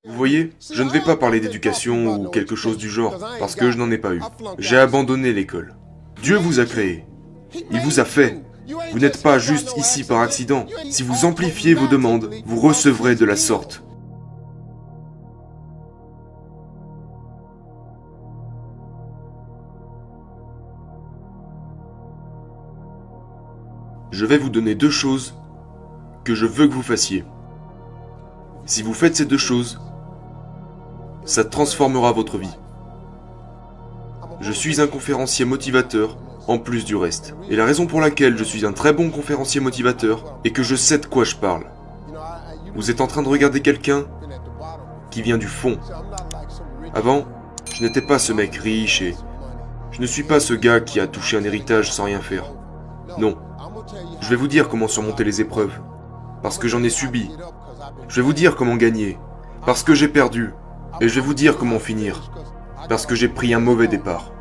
Vous voyez, je ne vais pas parler d'éducation ou quelque chose du genre, parce que je n'en ai pas eu. J'ai abandonné l'école. Dieu vous a créé. Il vous a fait. Vous n'êtes pas juste ici par accident. Si vous amplifiez vos demandes, vous recevrez de la sorte. Je vais vous donner deux choses que je veux que vous fassiez. Si vous faites ces deux choses, ça transformera votre vie. Je suis un conférencier motivateur en plus du reste. Et la raison pour laquelle je suis un très bon conférencier motivateur est que je sais de quoi je parle. Vous êtes en train de regarder quelqu'un qui vient du fond. Avant, je n'étais pas ce mec riche et je ne suis pas ce gars qui a touché un héritage sans rien faire. Non. Je vais vous dire comment surmonter les épreuves. Parce que j'en ai subi. Je vais vous dire comment gagner. Parce que j'ai perdu. Et je vais vous dire comment finir. Parce que j'ai pris un mauvais départ.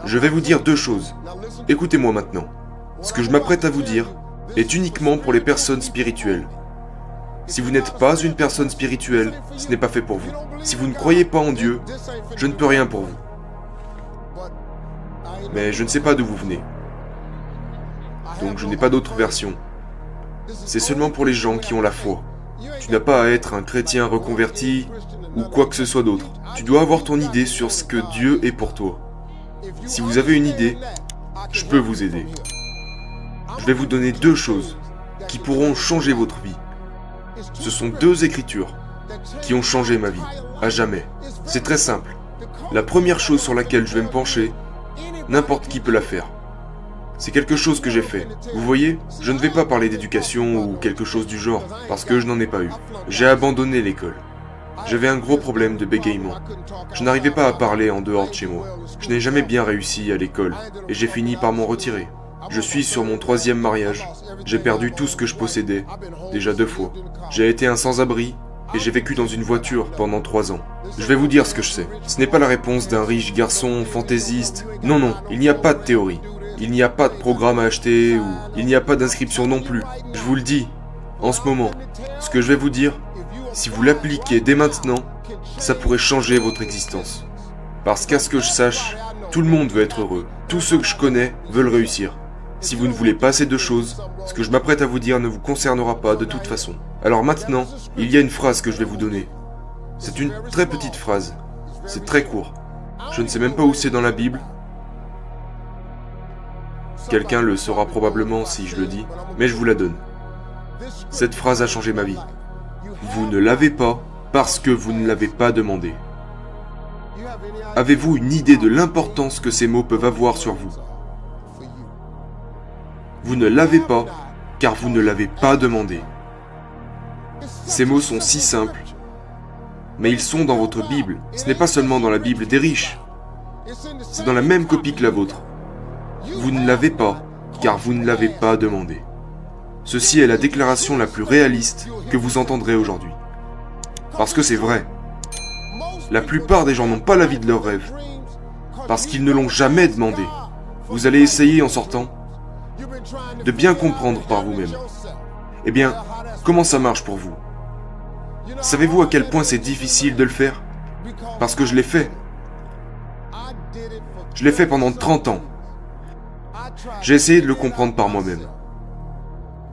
Je vais vous dire deux choses. Écoutez-moi maintenant. Ce que je m'apprête à vous dire est uniquement pour les personnes spirituelles. Si vous n'êtes pas une personne spirituelle, ce n'est pas fait pour vous. Si vous ne croyez pas en Dieu, je ne peux rien pour vous. Mais je ne sais pas d'où vous venez. Donc je n'ai pas d'autre version. C'est seulement pour les gens qui ont la foi. Tu n'as pas à être un chrétien reconverti ou quoi que ce soit d'autre. Tu dois avoir ton idée sur ce que Dieu est pour toi. Si vous avez une idée, je peux vous aider. Je vais vous donner deux choses qui pourront changer votre vie. Ce sont deux écritures qui ont changé ma vie, à jamais. C'est très simple. La première chose sur laquelle je vais me pencher, n'importe qui peut la faire. C'est quelque chose que j'ai fait. Vous voyez, je ne vais pas parler d'éducation ou quelque chose du genre, parce que je n'en ai pas eu. J'ai abandonné l'école. J'avais un gros problème de bégaiement. Je n'arrivais pas à parler en dehors de chez moi. Je n'ai jamais bien réussi à l'école, et j'ai fini par m'en retirer. Je suis sur mon 3e mariage. J'ai perdu tout ce que je possédais, déjà 2 fois. J'ai été un sans-abri, et j'ai vécu dans une voiture pendant 3 ans. Je vais vous dire ce que je sais. Ce n'est pas la réponse d'un riche garçon fantaisiste. Non, non, il n'y a pas de théorie. Il n'y a pas de programme à acheter, ou il n'y a pas d'inscription non plus. Je vous le dis, en ce moment, ce que je vais vous dire, si vous l'appliquez dès maintenant, ça pourrait changer votre existence. Parce qu'à ce que je sache, tout le monde veut être heureux. Tous ceux que je connais veulent réussir. Si vous ne voulez pas ces deux choses, ce que je m'apprête à vous dire ne vous concernera pas de toute façon. Alors maintenant, il y a une phrase que je vais vous donner. C'est une très petite phrase. C'est très court. Je ne sais même pas où c'est dans la Bible. Quelqu'un le saura probablement si je le dis, mais je vous la donne. Cette phrase a changé ma vie. Vous ne l'avez pas parce que vous ne l'avez pas demandé. Avez-vous une idée de l'importance que ces mots peuvent avoir sur vous? Vous ne l'avez pas car vous ne l'avez pas demandé. Ces mots sont si simples, mais ils sont dans votre Bible. Ce n'est pas seulement dans la Bible des riches. C'est dans la même copie que la vôtre. Vous ne l'avez pas, car vous ne l'avez pas demandé. Ceci est la déclaration la plus réaliste que vous entendrez aujourd'hui. Parce que c'est vrai. La plupart des gens n'ont pas la vie de leurs rêves, parce qu'ils ne l'ont jamais demandé. Vous allez essayer en sortant de bien comprendre par vous-même. Eh bien, comment ça marche pour vous? Savez-vous à quel point c'est difficile de le faire? Parce que je l'ai fait. Je l'ai fait pendant 30 ans. J'ai essayé de le comprendre par moi-même.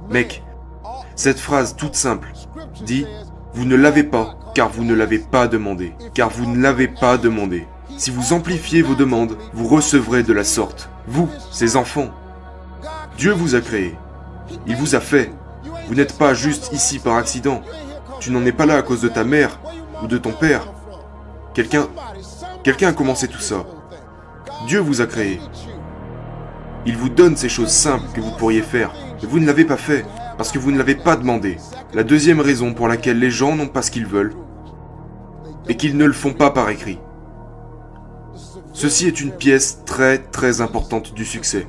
Mec, cette phrase toute simple dit « Vous ne l'avez pas, car vous ne l'avez pas demandé. Car vous ne l'avez pas demandé. Si vous amplifiez vos demandes, vous recevrez de la sorte. Vous, ces enfants. Dieu vous a créé. Il vous a fait. Vous n'êtes pas juste ici par accident. Tu n'en es pas là à cause de ta mère ou de ton père. Quelqu'un a commencé tout ça. Dieu vous a créé. Il vous donne ces choses simples que vous pourriez faire, mais vous ne l'avez pas fait, parce que vous ne l'avez pas demandé. La deuxième raison pour laquelle les gens n'ont pas ce qu'ils veulent, est qu'ils ne le font pas par écrit. Ceci est une pièce très très importante du succès.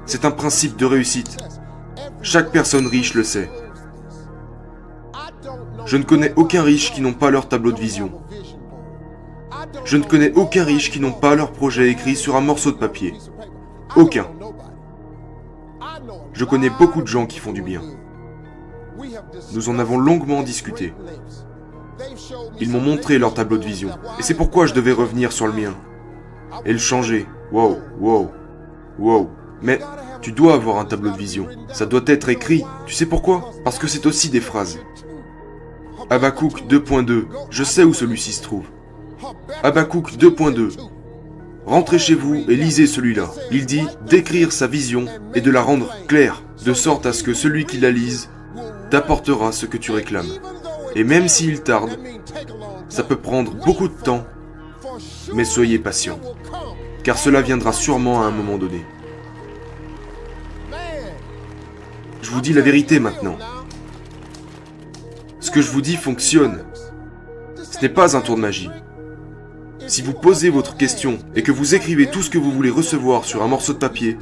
C'est un principe de réussite. Chaque personne riche le sait. Je ne connais aucun riche qui n'ont pas leur tableau de vision. Je ne connais aucun riche qui n'ont pas leur projet écrit sur un morceau de papier. Aucun. Je connais beaucoup de gens qui font du bien. Nous en avons longuement discuté. Ils m'ont montré leur tableau de vision. Et c'est pourquoi je devais revenir sur le mien. Et le changer. Wow, wow, wow. Mais tu dois avoir un tableau de vision. Ça doit être écrit. Tu sais pourquoi? Parce que c'est aussi des phrases. Habakkuk 2.2. Je sais où celui-ci se trouve. Habakkuk 2.2. Rentrez chez vous et lisez celui-là. Il dit d'écrire sa vision et de la rendre claire, de sorte à ce que celui qui la lise t'apportera ce que tu réclames. Et même s'il tarde, ça peut prendre beaucoup de temps, mais soyez patient, car cela viendra sûrement à un moment donné. Je vous dis la vérité maintenant. Ce que je vous dis fonctionne. Ce n'est pas un tour de magie. Si vous posez votre question et que vous écrivez tout ce que vous voulez recevoir sur un morceau de papier,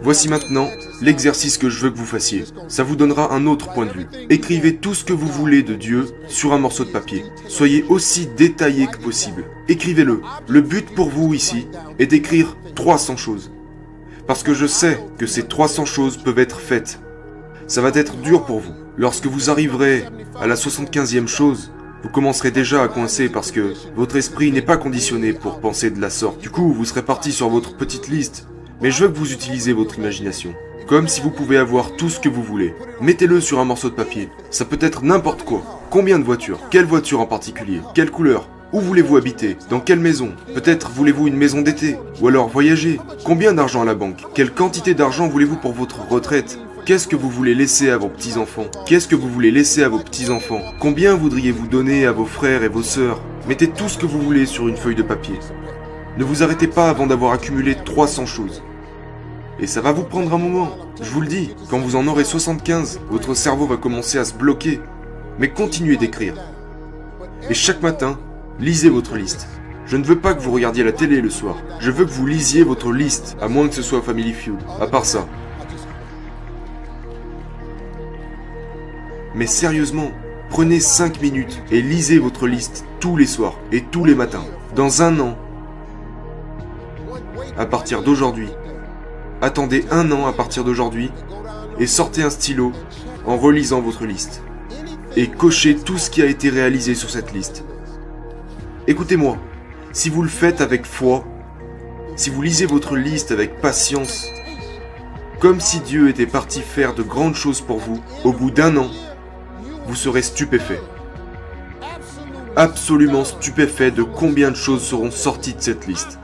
voici maintenant l'exercice que je veux que vous fassiez. Ça vous donnera un autre point de vue. Écrivez tout ce que vous voulez de Dieu sur un morceau de papier. Soyez aussi détaillé que possible. Écrivez-le. Le but pour vous ici est d'écrire 300 choses. Parce que je sais que ces 300 choses peuvent être faites. Ça va être dur pour vous. Lorsque vous arriverez à la 75e chose, vous commencerez déjà à coincer parce que votre esprit n'est pas conditionné pour penser de la sorte. Du coup, vous serez parti sur votre petite liste. Mais je veux que vous utilisiez votre imagination. Comme si vous pouvez avoir tout ce que vous voulez. Mettez-le sur un morceau de papier. Ça peut être n'importe quoi. Combien de voitures? Quelle voiture en particulier? Quelle couleur? Où voulez-vous habiter? Dans quelle maison? Peut-être voulez-vous une maison d'été? Ou alors voyager? Combien d'argent à la banque? Quelle quantité d'argent voulez-vous pour votre retraite? Qu'est-ce que vous voulez laisser à vos petits-enfants? Qu'est-ce que vous voulez laisser à vos petits-enfants? Combien voudriez-vous donner à vos frères et vos sœurs? Mettez tout ce que vous voulez sur une feuille de papier. Ne vous arrêtez pas avant d'avoir accumulé 300 choses. Et ça va vous prendre un moment. Je vous le dis, quand vous en aurez 75, votre cerveau va commencer à se bloquer. Mais continuez d'écrire. Et chaque matin, lisez votre liste. Je ne veux pas que vous regardiez la télé le soir. Je veux que vous lisiez votre liste, à moins que ce soit Family Feud. À part ça. Mais sérieusement, prenez 5 minutes et lisez votre liste tous les soirs et tous les matins. Dans un an, à partir d'aujourd'hui, attendez un an à partir d'aujourd'hui et sortez un stylo en relisant votre liste. Et cochez tout ce qui a été réalisé sur cette liste. Écoutez-moi, si vous le faites avec foi, si vous lisez votre liste avec patience, comme si Dieu était parti faire de grandes choses pour vous, au bout d'un an, vous serez stupéfait. Absolument stupéfait de combien de choses seront sorties de cette liste.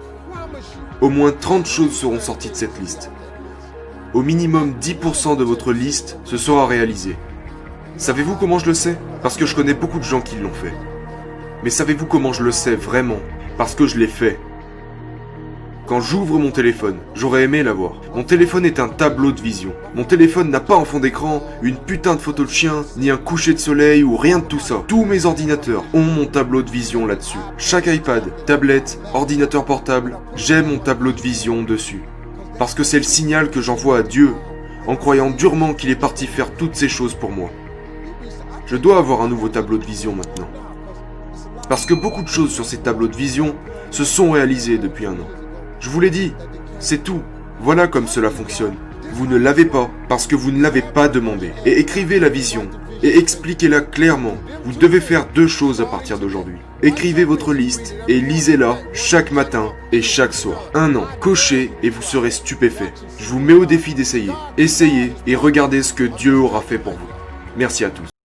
Au moins 30 choses seront sorties de cette liste. Au minimum 10% de votre liste se sera réalisé. Savez-vous comment je le sais? Parce que je connais beaucoup de gens qui l'ont fait. Mais savez-vous comment je le sais vraiment? Parce que je l'ai fait. Quand j'ouvre mon téléphone, j'aurais aimé l'avoir. Mon téléphone est un tableau de vision. Mon téléphone n'a pas en fond d'écran une putain de photo de chien, ni un coucher de soleil ou rien de tout ça. Tous mes ordinateurs ont mon tableau de vision là-dessus. Chaque iPad, tablette, ordinateur portable, j'ai mon tableau de vision dessus. Parce que c'est le signal que j'envoie à Dieu, en croyant durement qu'il est parti faire toutes ces choses pour moi. Je dois avoir un nouveau tableau de vision maintenant. Parce que beaucoup de choses sur ces tableaux de vision se sont réalisées depuis un an. Je vous l'ai dit, c'est tout. Voilà comme cela fonctionne. Vous ne l'avez pas parce que vous ne l'avez pas demandé. Et écrivez la vision et expliquez-la clairement. Vous devez faire 2 choses à partir d'aujourd'hui. Écrivez votre liste et lisez-la chaque matin et chaque soir. Un an, cochez et vous serez stupéfait. Je vous mets au défi d'essayer. Essayez et regardez ce que Dieu aura fait pour vous. Merci à tous.